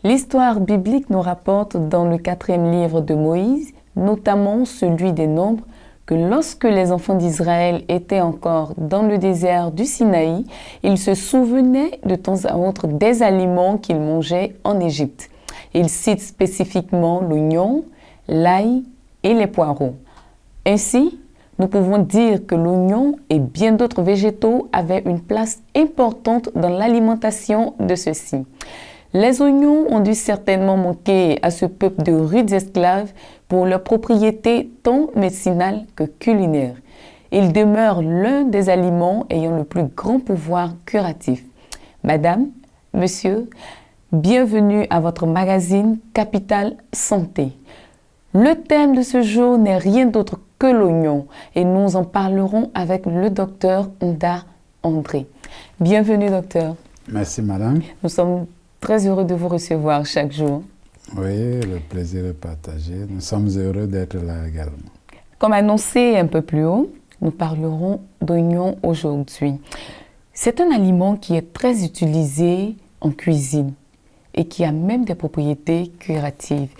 L'histoire biblique nous rapporte dans le 4e livre de Moïse, notamment celui des Nombres, que lorsque les enfants d'Israël étaient encore dans le désert du Sinaï, ils se souvenaient de temps à autre des aliments qu'ils mangeaient en Égypte. Il cite spécifiquement l'oignon, l'ail et les poireaux. Ainsi, nous pouvons dire que l'oignon et bien d'autres végétaux avaient une place importante dans l'alimentation de ceux-ci. Les oignons ont dû certainement manquer à ce peuple de rudes esclaves pour leurs propriétés tant médicinales que culinaires. Ils demeurent l'un des aliments ayant le plus grand pouvoir curatif. Madame, monsieur, bienvenue à votre magazine Capital Santé. Le thème de ce jour n'est rien d'autre que l'oignon et nous en parlerons avec le docteur Nda André. Bienvenue, docteur. Merci, madame. Nous sommes très heureux de vous recevoir chaque jour. Oui, le plaisir est partagé. Nous sommes heureux d'être là également. Comme annoncé un peu plus haut, nous parlerons d'oignon aujourd'hui. C'est un aliment qui est très utilisé en cuisine et qui a même des propriétés curatives.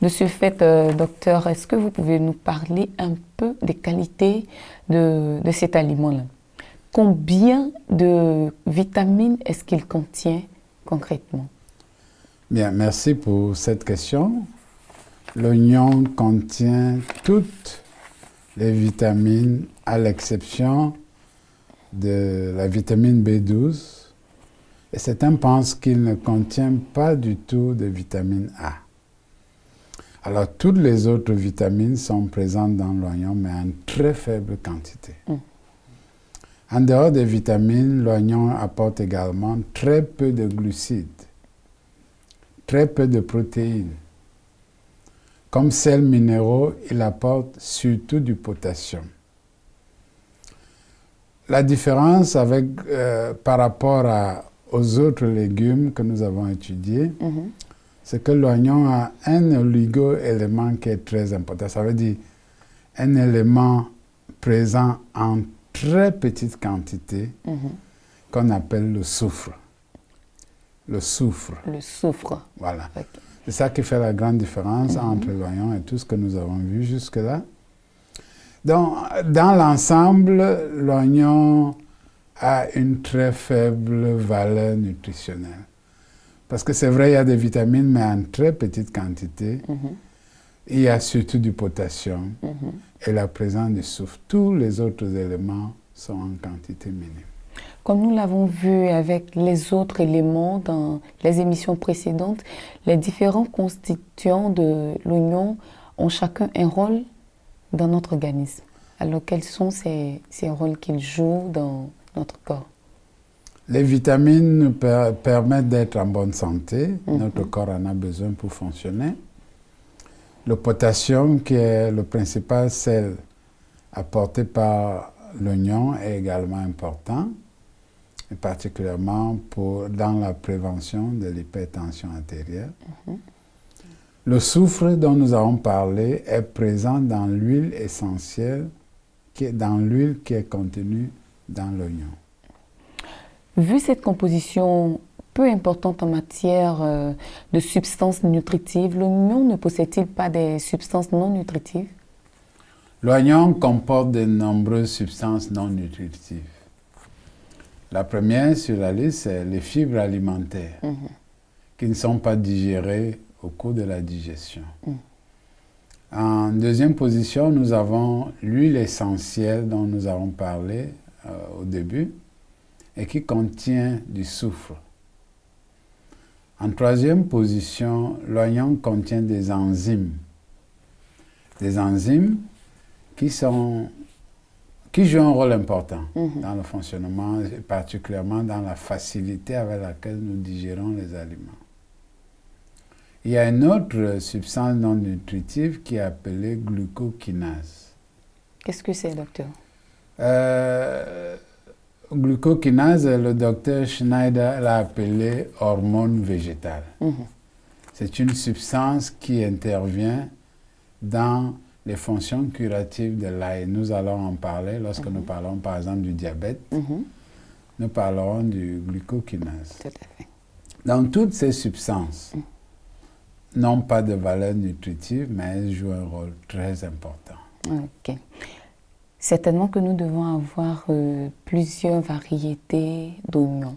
De ce fait, docteur, est-ce que vous pouvez nous parler un peu des qualités de cet aliment-là? Combien de vitamines est-ce qu'il contient concrètement? Bien, merci pour cette question. L'oignon contient toutes les vitamines à l'exception de la vitamine B12 et certains pensent qu'il ne contient pas du tout de vitamine A. Alors, toutes les autres vitamines sont présentes dans l'oignon, mais en très faible quantité. En dehors des vitamines, l'oignon apporte également très peu de glucides, très peu de protéines. Comme sels minéraux, il apporte surtout du potassium. La différence par rapport aux autres légumes que nous avons étudiés, c'est que l'oignon a un oligo-élément qui est très important. Ça veut dire un élément présent en très petite quantité qu'on appelle le soufre. Le soufre. Le soufre. Voilà. Okay. C'est ça qui fait la grande différence entre l'oignon et tout ce que nous avons vu jusque-là. Donc, dans l'ensemble, l'oignon a une très faible valeur nutritionnelle. Parce que c'est vrai, il y a des vitamines, mais en très petite quantité. Il y a surtout du potassium et la présence du soufre. Tous les autres éléments sont en quantité minime. Comme nous l'avons vu avec les autres éléments dans les émissions précédentes, les différents constituants de l'oignon ont chacun un rôle dans notre organisme. Alors, quels sont ces rôles qu'ils jouent dans notre corps? Les vitamines nous permettent d'être en bonne santé. Notre corps en a besoin pour fonctionner. Le potassium, qui est le principal sel apporté par l'oignon, est également important, et particulièrement dans la prévention de l'hypertension artérielle. Le soufre dont nous avons parlé est présent dans l'huile essentielle, dans l'huile qui est contenue dans l'oignon. Vu cette composition peu importante en matière de substances nutritives, l'oignon ne possède-t-il pas des substances non nutritives? L'oignon comporte de nombreuses substances non nutritives. La première sur la liste, c'est les fibres alimentaires qui ne sont pas digérées au cours de la digestion. En deuxième position, nous avons l'huile essentielle dont nous avons parlé au début et qui contient du soufre. En troisième position, l'oignon contient des enzymes. Des enzymes qui jouent un rôle important dans le fonctionnement, et particulièrement dans la facilité avec laquelle nous digérons les aliments. Il y a une autre substance non nutritive qui est appelée glucokinase. Qu'est-ce que c'est, docteur? Glucokinase, le docteur Schneider l'a appelée hormone végétale. C'est une substance qui intervient dans les fonctions curatives de l'ail. Nous allons en parler lorsque nous parlons par exemple du diabète. Nous parlerons du glucokinase. Tout à fait. Dans toutes ces substances, n'ont pas de valeur nutritive, mais elles jouent un rôle très important. Ok. Certainement que nous devons avoir plusieurs variétés d'oignons.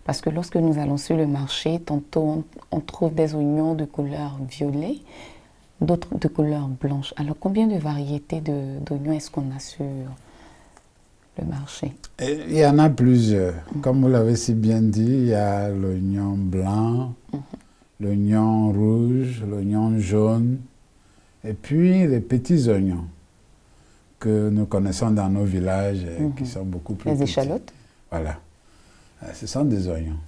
Parce que lorsque nous allons sur le marché, tantôt on trouve des oignons de couleur violet, d'autres de couleur blanche. Alors combien de variétés d'oignons est-ce qu'on a sur le marché? Et il y en a plusieurs. Comme vous l'avez si bien dit, il y a l'oignon blanc, l'oignon rouge, l'oignon jaune, et puis les petits oignons que nous connaissons dans nos villages et qui sont beaucoup plus petits. Les échalotes? Voilà. Ce sont des oignons.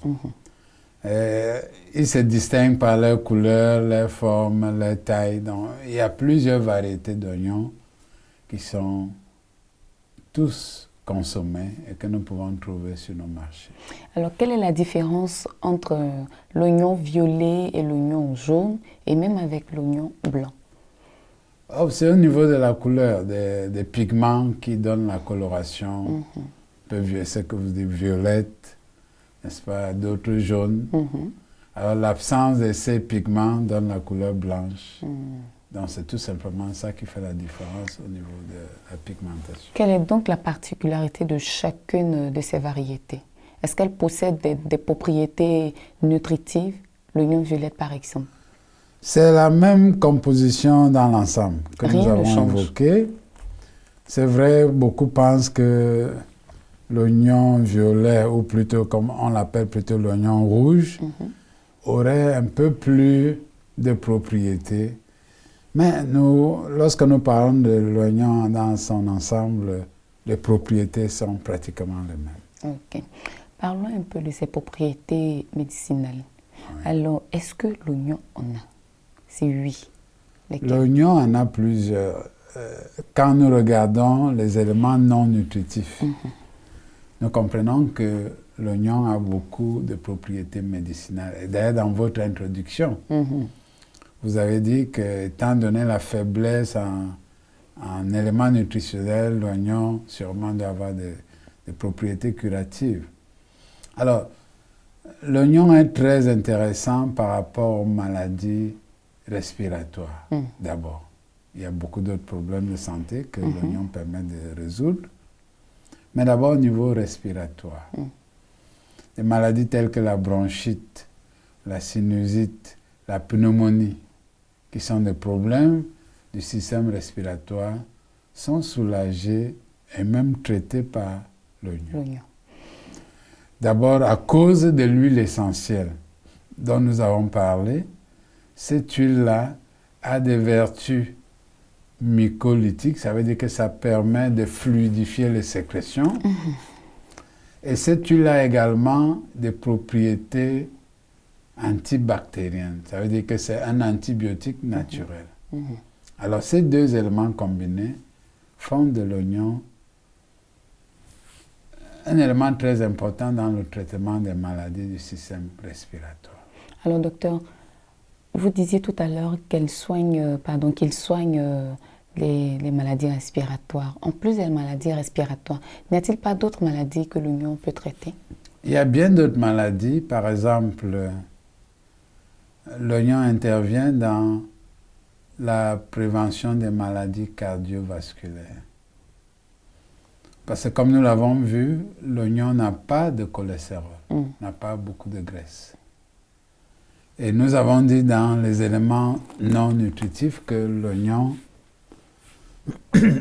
Ils se distinguent par leur couleur, leur forme, leur taille. Donc, il y a plusieurs variétés d'oignons qui sont tous consommés et que nous pouvons trouver sur nos marchés. Alors, quelle est la différence entre l'oignon violet et l'oignon jaune, et même avec l'oignon blanc? Oh, c'est au niveau de la couleur, des pigments qui donnent la coloration. C'est que vous dites violette, n'est-ce pas, d'autres jaunes. Alors, l'absence de ces pigments donne la couleur blanche. Donc, c'est tout simplement ça qui fait la différence au niveau de la pigmentation. Quelle est donc la particularité de chacune de ces variétés? Est-ce qu'elles possèdent des propriétés nutritives? L'oignon violet, par exemple. C'est la même composition dans l'ensemble que nous avons évoqué. C'est vrai, beaucoup pensent que l'oignon violet, ou plutôt comme on l'appelle plutôt l'oignon rouge, aurait un peu plus de propriétés. Mais nous, lorsque nous parlons de l'oignon dans son ensemble, les propriétés sont pratiquement les mêmes. Ok. Parlons un peu de ses propriétés médicinales. Oui. Alors, est-ce que l'oignon en a? C'est oui. L'oignon en a plusieurs. Quand nous regardons les éléments non nutritifs, nous comprenons que l'oignon a beaucoup de propriétés médicinales. Et d'ailleurs, dans votre introduction, vous avez dit que, étant donné la faiblesse en éléments nutritionnels, l'oignon sûrement doit avoir des propriétés curatives. Alors, l'oignon est très intéressant par rapport aux maladies respiratoires, d'abord. Il y a beaucoup d'autres problèmes de santé que l'oignon permet de résoudre. Mais d'abord au niveau respiratoire. Des maladies telles que la bronchite, la sinusite, la pneumonie, qui sont des problèmes du système respiratoire, sont soulagés et même traités par l'oignon. D'abord, à cause de l'huile essentielle dont nous avons parlé, cette huile-là a des vertus mycolytiques, ça veut dire que ça permet de fluidifier les sécrétions. Et cette huile a également des propriétés antibactériennes, ça veut dire que c'est un antibiotique naturel. Alors ces deux éléments combinés font de l'oignon un élément très important dans le traitement des maladies du système respiratoire. Alors docteur, vous disiez tout à l'heure qu'il soigne les maladies respiratoires. En plus des maladies respiratoires, n'y a-t-il pas d'autres maladies que l'oignon peut traiter? Il y a bien d'autres maladies. Par exemple, l'oignon intervient dans la prévention des maladies cardiovasculaires. Parce que comme nous l'avons vu, l'oignon n'a pas de cholestérol, n'a pas beaucoup de graisse. Et nous avons dit dans les éléments non nutritifs que l'oignon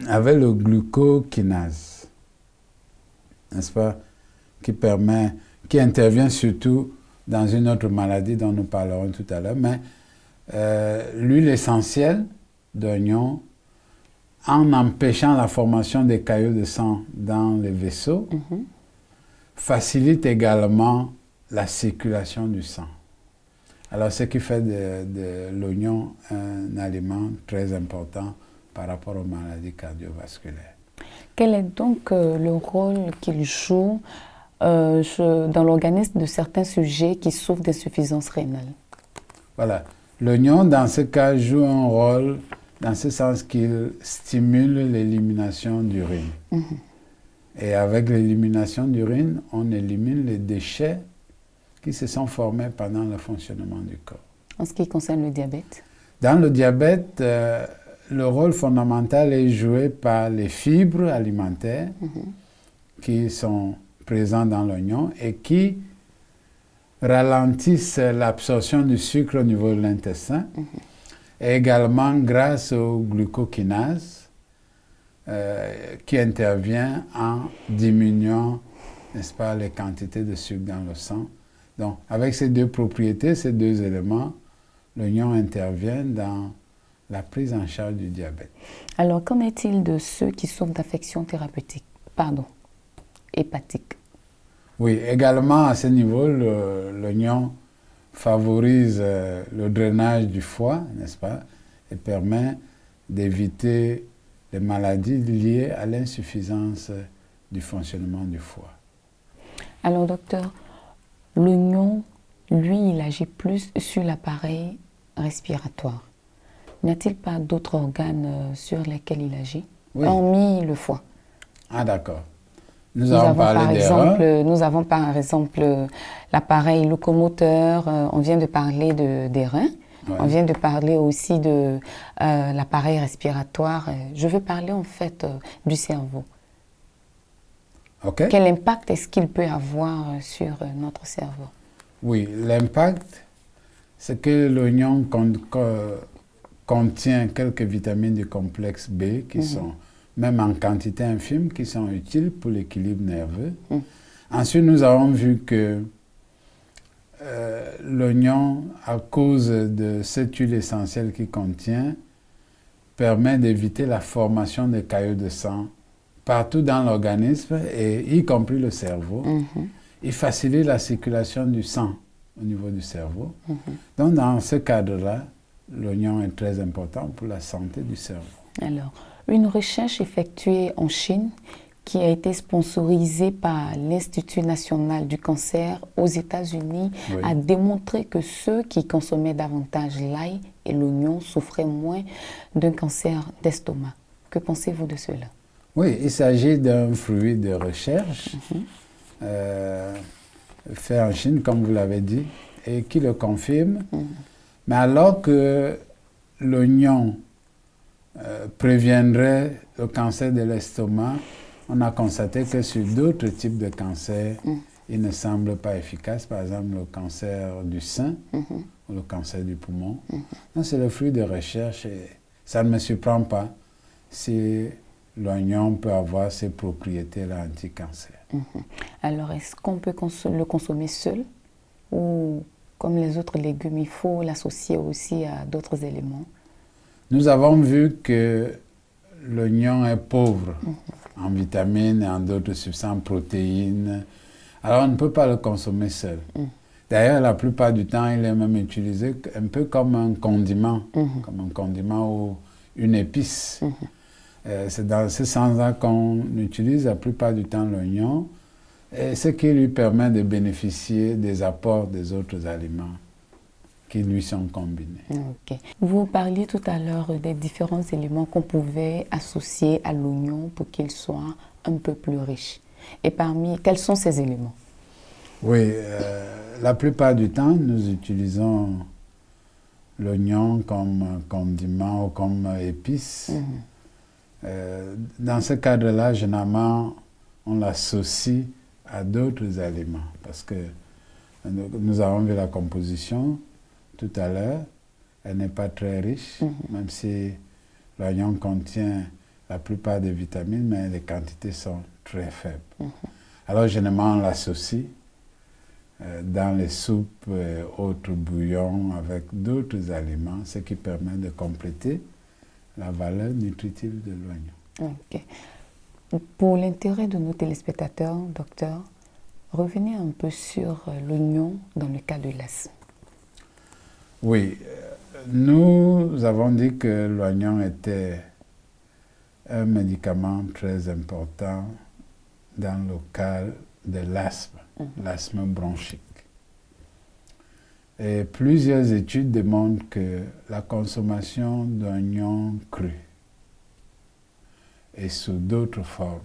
avait le glucokinase, n'est-ce pas, qui intervient surtout dans une autre maladie dont nous parlerons tout à l'heure, mais l'huile essentielle d'oignon, en empêchant la formation des caillots de sang dans les vaisseaux, facilite également la circulation du sang. Alors, ce qui fait de l'oignon un aliment très important par rapport aux maladies cardiovasculaires. Quel est donc le rôle qu'il joue dans l'organisme de certains sujets qui souffrent d'insuffisance rénale? Voilà. L'oignon, dans ce cas, joue un rôle dans ce sens qu'il stimule l'élimination d'urine. Et avec l'élimination d'urine, on élimine les déchets qui se sont formés pendant le fonctionnement du corps. En ce qui concerne le diabète? Dans le diabète, le rôle fondamental est joué par les fibres alimentaires qui sont présentes dans l'oignon et qui ralentissent l'absorption du sucre au niveau de l'intestin, et également grâce au glucokinase qui intervient en diminuant, n'est-ce pas, les quantités de sucre dans le sang. Donc, avec ces deux propriétés, ces deux éléments, l'oignon intervient dans la prise en charge du diabète. Alors, qu'en est-il de ceux qui souffrent d'affections hépatiques? Oui, également à ce niveau, l'oignon favorise le drainage du foie, n'est-ce pas, et permet d'éviter les maladies liées à l'insuffisance du fonctionnement du foie. Alors, docteur, l'oignon, lui, il agit plus sur l'appareil respiratoire. N'y a-t-il pas d'autres organes sur lesquels il agit, hormis le foie? Ah, d'accord. Nous avons par exemple l'appareil locomoteur, on vient de parler des reins, on vient de parler aussi de l'appareil respiratoire. Je veux parler en fait du cerveau. Okay. Quel impact est-ce qu'il peut avoir sur notre cerveau? Oui, l'impact, c'est que l'oignon contient quelques vitamines du complexe B qui sont, même en quantité infime, qui sont utiles pour l'équilibre nerveux. Ensuite, nous avons vu que l'oignon, à cause de cette huile essentielle qu'il contient, permet d'éviter la formation de caillots de sang partout dans l'organisme, et y compris le cerveau. Il facilite la circulation du sang au niveau du cerveau. Donc, dans ce cadre-là, l'oignon est très important pour la santé du cerveau. Alors, une recherche effectuée en Chine qui a été sponsorisée par l'Institut national du cancer aux États-Unis a démontré que ceux qui consommaient davantage l'ail et l'oignon souffraient moins d'un cancer d'estomac. Que pensez-vous de cela? Oui, il s'agit d'un fruit de recherche fait en Chine, comme vous l'avez dit, et qui le confirme. Mais alors que l'oignon préviendrait le cancer de l'estomac, on a constaté que sur d'autres types de cancers, il ne semble pas efficace. Par exemple, le cancer du sein ou le cancer du poumon. Donc, c'est le fruit de recherche et ça ne me surprend pas si l'oignon peut avoir ces propriétés-là anti-cancer. Alors, est-ce qu'on peut le consommer seul ou comme les autres légumes, il faut l'associer aussi à d'autres éléments? Nous avons vu que l'oignon est pauvre en vitamines et en d'autres substances, protéines. Alors, on ne peut pas le consommer seul. D'ailleurs, la plupart du temps, il est même utilisé un peu comme un condiment, ou une épice. C'est dans ce sens-là qu'on utilise la plupart du temps l'oignon, ce qui lui permet de bénéficier des apports des autres aliments qui lui sont combinés. Okay. Vous parliez tout à l'heure des différents éléments qu'on pouvait associer à l'oignon pour qu'il soit un peu plus riche. Et quels sont ces éléments? Oui, la plupart du temps, nous utilisons l'oignon comme condiment ou comme épice. Dans ce cadre-là, généralement, on l'associe à d'autres aliments parce que nous avons vu la composition tout à l'heure, elle n'est pas très riche, même si l'oignon contient la plupart des vitamines, mais les quantités sont très faibles. Alors, généralement, on l'associe dans les soupes et autres bouillons avec d'autres aliments, ce qui permet de compléter la valeur nutritive de l'oignon. Okay. Pour l'intérêt de nos téléspectateurs, docteur, revenez un peu sur l'oignon dans le cas de l'asthme. Oui, nous avons dit que l'oignon était un médicament très important dans le cas de l'asthme, l'asthme bronchique. Et plusieurs études démontrent que la consommation d'oignons crus et sous d'autres formes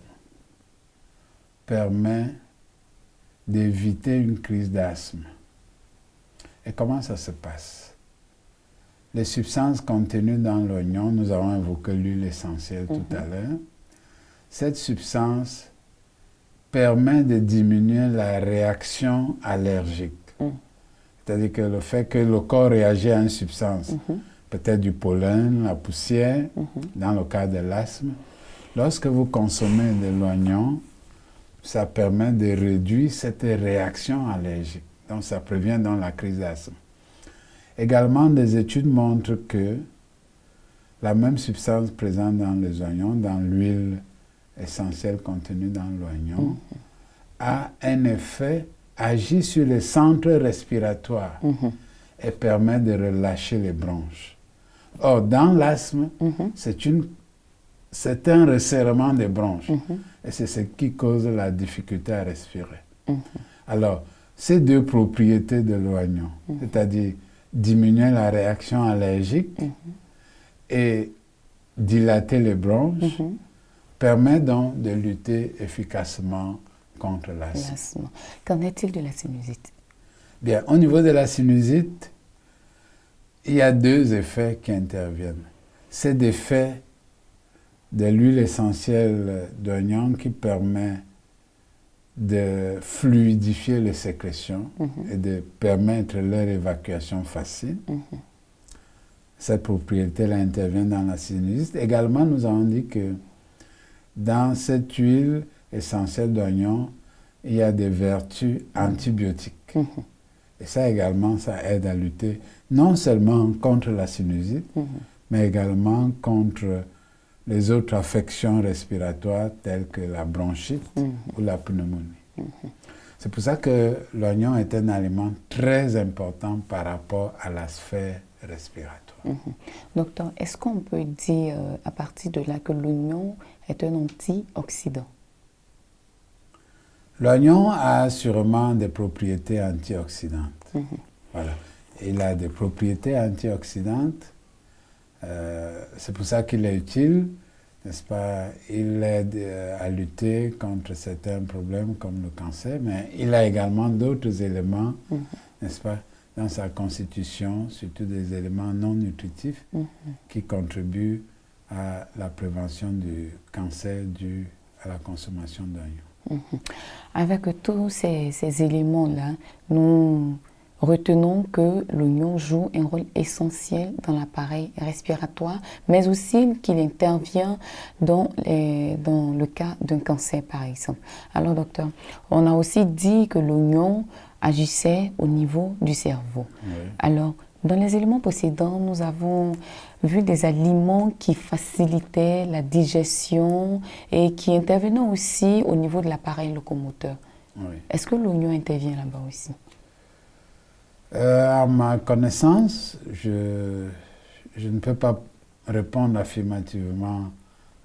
permet d'éviter une crise d'asthme. Et comment ça se passe? les substances contenues dans l'oignon, nous avons évoqué l'huile essentielle tout à l'heure. Cette substance permet de diminuer la réaction allergique. C'est-à-dire que le fait que le corps réagit à une substance, peut-être du pollen, la poussière, dans le cas de l'asthme, lorsque vous consommez de l'oignon, ça permet de réduire cette réaction allergique. Donc ça prévient donc la crise d'asthme. Également, des études montrent que la même substance présente dans les oignons, dans l'huile essentielle contenue dans l'oignon, a un effet, agit sur les centres respiratoires et permet de relâcher les bronches. Or, dans l'asthme, c'est un resserrement des bronches et c'est ce qui cause la difficulté à respirer. Alors, ces deux propriétés de l'oignon, c'est-à-dire diminuer la réaction allergique et dilater les bronches, permet donc de lutter efficacement contre l'asthme. Qu'en est-il de la sinusite? Bien, au niveau de la sinusite, il y a deux effets qui interviennent. C'est l'effet de l'huile essentielle d'oignon qui permet de fluidifier les sécrétions et de permettre leur évacuation facile. Cette propriété-là intervient dans la sinusite. Également, nous avons dit que dans cette huile essentielle d'oignon, il y a des vertus antibiotiques. Et ça également, ça aide à lutter non seulement contre la sinusite, mais également contre les autres affections respiratoires telles que la bronchite ou la pneumonie. C'est pour ça que l'oignon est un aliment très important par rapport à la sphère respiratoire. Docteur, est-ce qu'on peut dire à partir de là que l'oignon est un antioxydant? L'oignon a sûrement des propriétés antioxydantes. Voilà. Il a des propriétés antioxydantes. C'est pour ça qu'il est utile, n'est-ce pas? Il aide à lutter contre certains problèmes comme le cancer, mais il a également d'autres éléments, n'est-ce pas, dans sa constitution, surtout des éléments non nutritifs qui contribuent à la prévention du cancer dû à la consommation d'oignons. Avec tous ces éléments-là, nous retenons que l'oignon joue un rôle essentiel dans l'appareil respiratoire, mais aussi qu'il intervient dans le cas d'un cancer, par exemple. Alors, docteur, on a aussi dit que l'oignon agissait au niveau du cerveau. Oui. Alors, dans les éléments précédents, nous avons vu des aliments qui facilitaient la digestion et qui intervenaient aussi au niveau de l'appareil locomoteur. Oui. Est-ce que l'oignon intervient là-bas aussi? À ma connaissance, je ne peux pas répondre affirmativement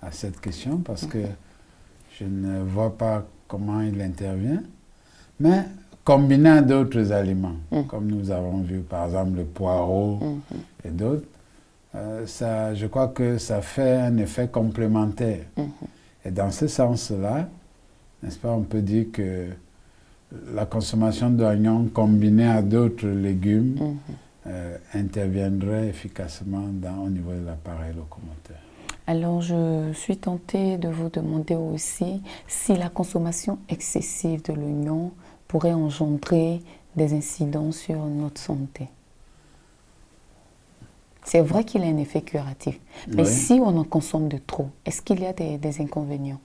à cette question parce que je ne vois pas comment il intervient. Mais combiné à d'autres aliments, comme nous avons vu par exemple le poireau et d'autres, je crois que ça fait un effet complémentaire. Et dans ce sens-là, n'est-ce pas, on peut dire que la consommation d'oignons combinée à d'autres légumes interviendrait efficacement au niveau de l'appareil locomoteur. Alors, je suis tentée de vous demander aussi si la consommation excessive de l'oignon pourrait engendrer des incidents sur notre santé. C'est vrai qu'il a un effet curatif, mais si on en consomme de trop, est-ce qu'il y a des inconvénients?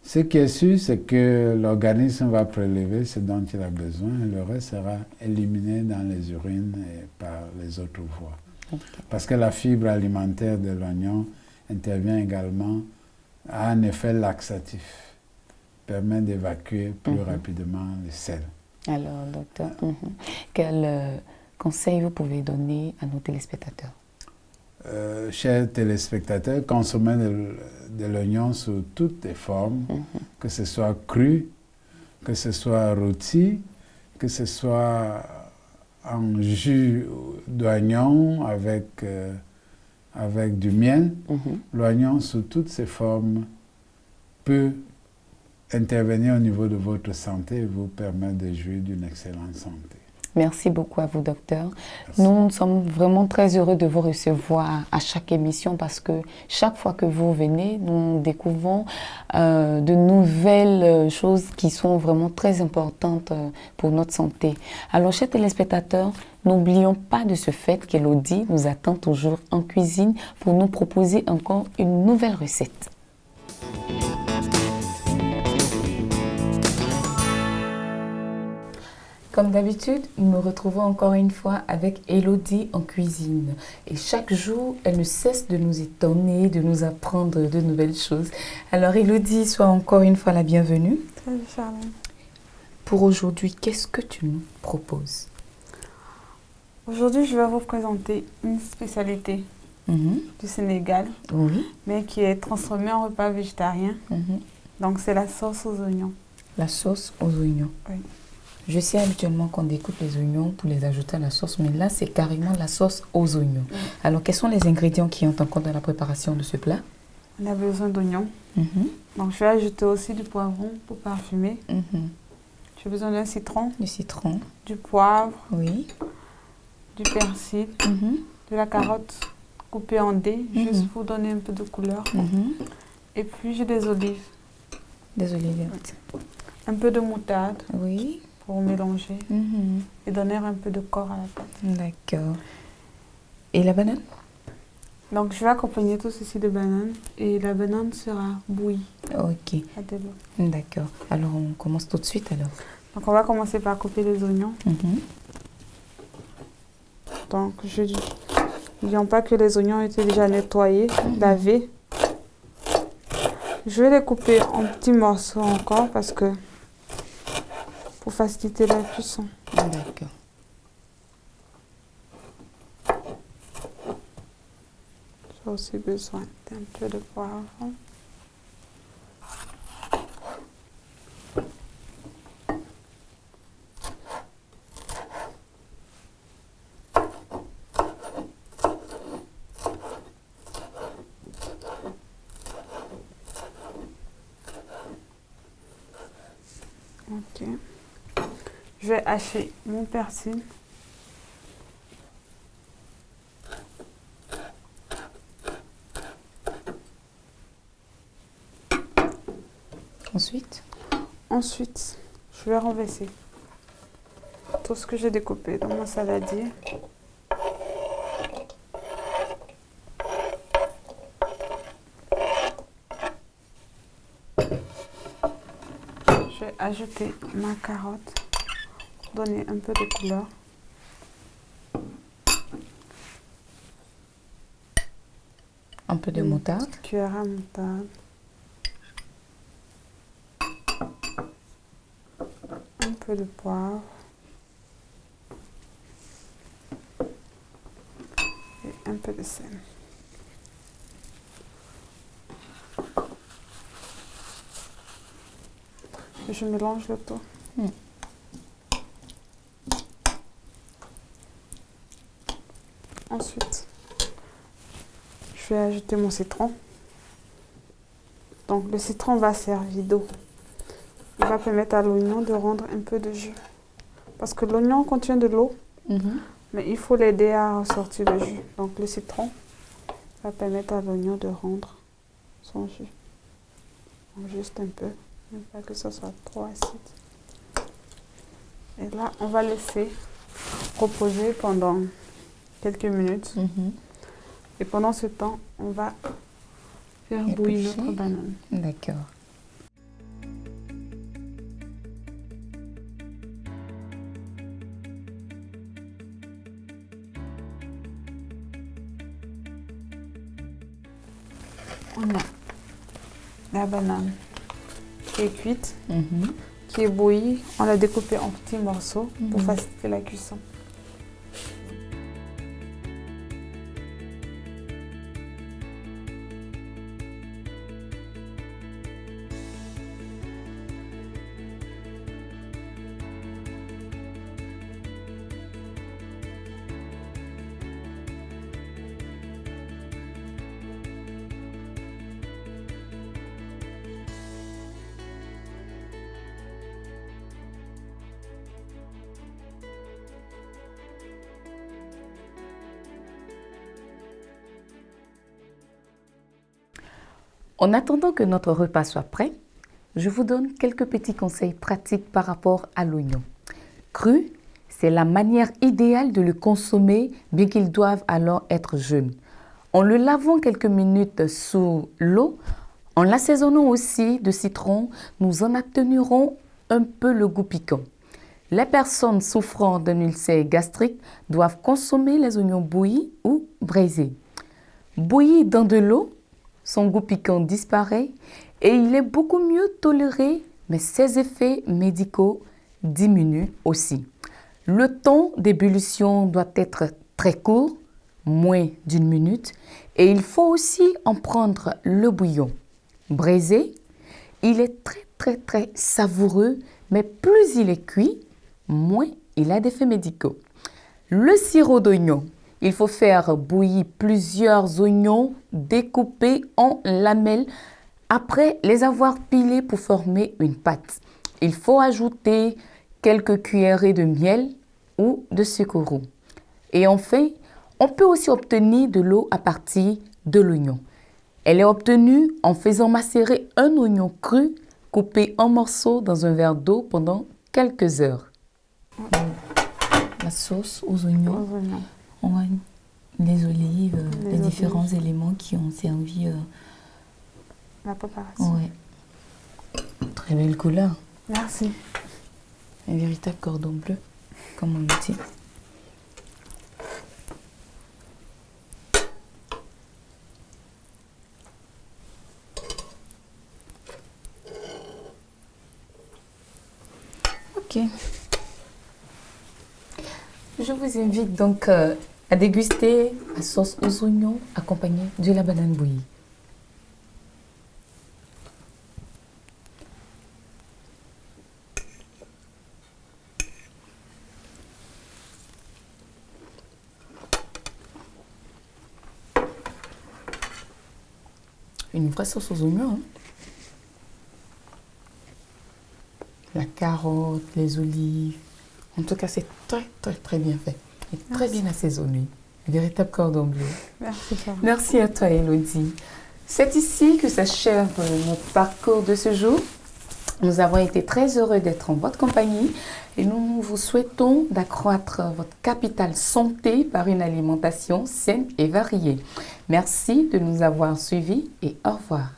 Ce qui est sûr, c'est que l'organisme va prélever ce dont il a besoin et le reste sera éliminé dans les urines et par les autres voies. Parce que la fibre alimentaire de l'oignon intervient également à un effet laxatif, permet d'évacuer plus rapidement les sels. Alors, docteur, quel conseil vous pouvez donner à nos téléspectateurs? Chers téléspectateurs, consommez de l'oignon sous toutes les formes, que ce soit cru, que ce soit rôti, que ce soit en jus d'oignon avec du miel. L'oignon sous toutes ses formes peut intervenir au niveau de votre santé et vous permettre de jouir d'une excellente santé. Merci beaucoup à vous, docteur. Nous sommes vraiment très heureux de vous recevoir à chaque émission parce que chaque fois que vous venez, nous découvrons de nouvelles choses qui sont vraiment très importantes pour notre santé. Alors, chers téléspectateurs, n'oublions pas de ce fait qu'Elodie nous attend toujours en cuisine pour nous proposer encore une nouvelle recette. Comme d'habitude, nous nous retrouvons encore une fois avec Elodie en cuisine. Et chaque jour, elle ne cesse de nous étonner, de nous apprendre de nouvelles choses. Alors Elodie, sois encore une fois la bienvenue. Salut Charlène. Pour aujourd'hui, qu'est-ce que tu nous proposes? Aujourd'hui, je vais vous présenter une spécialité du Sénégal, Oui. mais qui est transformée en repas végétarien. Donc, c'est la sauce aux oignons. La sauce aux oignons. Oui. Je sais habituellement qu'on découpe les oignons pour les ajouter à la sauce, mais là, c'est carrément la sauce aux oignons. Alors, quels sont les ingrédients qui entrent en compte dans la préparation de ce plat? On a besoin d'oignons. Donc, je vais ajouter aussi du poivron pour parfumer. J'ai besoin d'un citron, Du citron. du poivre, Oui. du persil, de la carotte coupée en dés, juste pour donner un peu de couleur. Et puis, j'ai des olives, Des olives vertes. un peu de moutarde Oui. pour mélanger et donner un peu de corps à la pâte. D'accord. Et la banane? Donc, je vais accompagner tout ceci de banane et la banane sera bouillie Ok. à de l'eau. D'accord. Alors, on commence tout de suite alors. Donc, on va commencer par couper les oignons. Donc, n'oublions pas que les oignons ont été déjà nettoyés, lavés. Je vais les couper en petits morceaux encore parce que pour faciliter la cuisson. D'accord. J'ai aussi besoin d'un peu de poivre. Ok. Je vais hacher mon persil. Ensuite, je vais renverser tout ce que j'ai découpé dans mon saladier. Je vais ajouter ma carotte pour donner un peu de couleur. Un peu de moutarde. Cuillère à moutarde. Un peu de poivre. Et un peu de sel. Et je mélange le tout. Ensuite, je vais ajouter mon citron. Donc le citron va servir d'eau. Il va permettre à l'oignon de rendre un peu de jus. Parce que l'oignon contient de l'eau, mais il faut l'aider à ressortir le jus. Donc le citron va permettre à l'oignon de rendre son jus. Donc juste un peu, même pas que ce soit trop acide. Et là, on va laisser reposer pendant quelques minutes. Et pendant ce temps, on va faire bouillir notre banane. D'accord. On a la banane qui est cuite, qui est bouillie. On l'a découpée en petits morceaux pour faciliter la cuisson. En attendant que notre repas soit prêt, je vous donne quelques petits conseils pratiques par rapport à l'oignon. Cru, c'est la manière idéale de le consommer, bien qu'il doive alors être jeune. En le lavant quelques minutes sous l'eau, en l'assaisonnant aussi de citron, nous en atténuerons un peu le goût piquant. Les personnes souffrant d'un ulcère gastrique doivent consommer les oignons bouillis ou braisés. Bouillis dans de l'eau, son goût piquant disparaît et il est beaucoup mieux toléré, mais ses effets médicaux diminuent aussi. Le temps d'ébullition doit être très court, moins d'1 minute, et il faut aussi en prendre le bouillon. Braisé, il est très savoureux, mais plus il est cuit, moins il a d'effets médicaux. Le sirop d'oignon, il faut faire bouillir plusieurs oignons découpés en lamelles après les avoir pilés pour former une pâte. Il faut ajouter quelques cuillerées de miel ou de sucre roux. Et enfin, on peut aussi obtenir de l'eau à partir de l'oignon. Elle est obtenue en faisant macérer un oignon cru coupé en morceaux dans un verre d'eau pendant quelques heures. La sauce aux oignons, on a les olives, les différents éléments qui ont servi la préparation. Ouais. Très belle couleur. Merci. Un véritable cordon bleu, comme on le dit. Ok. Je vous invite donc à déguster la sauce aux oignons accompagnée de la banane bouillie. Une vraie sauce aux oignons. Hein? La carotte, les olives. En tout cas, c'est très bien fait. Et très bien assaisonné. Un véritable cordon bleu. Merci, Sarah. Merci à toi, Elodie. C'est ici que s'achève notre parcours de ce jour. Nous avons été très heureux d'être en votre compagnie et nous vous souhaitons d'accroître votre capital santé par une alimentation saine et variée. Merci de nous avoir suivis et au revoir.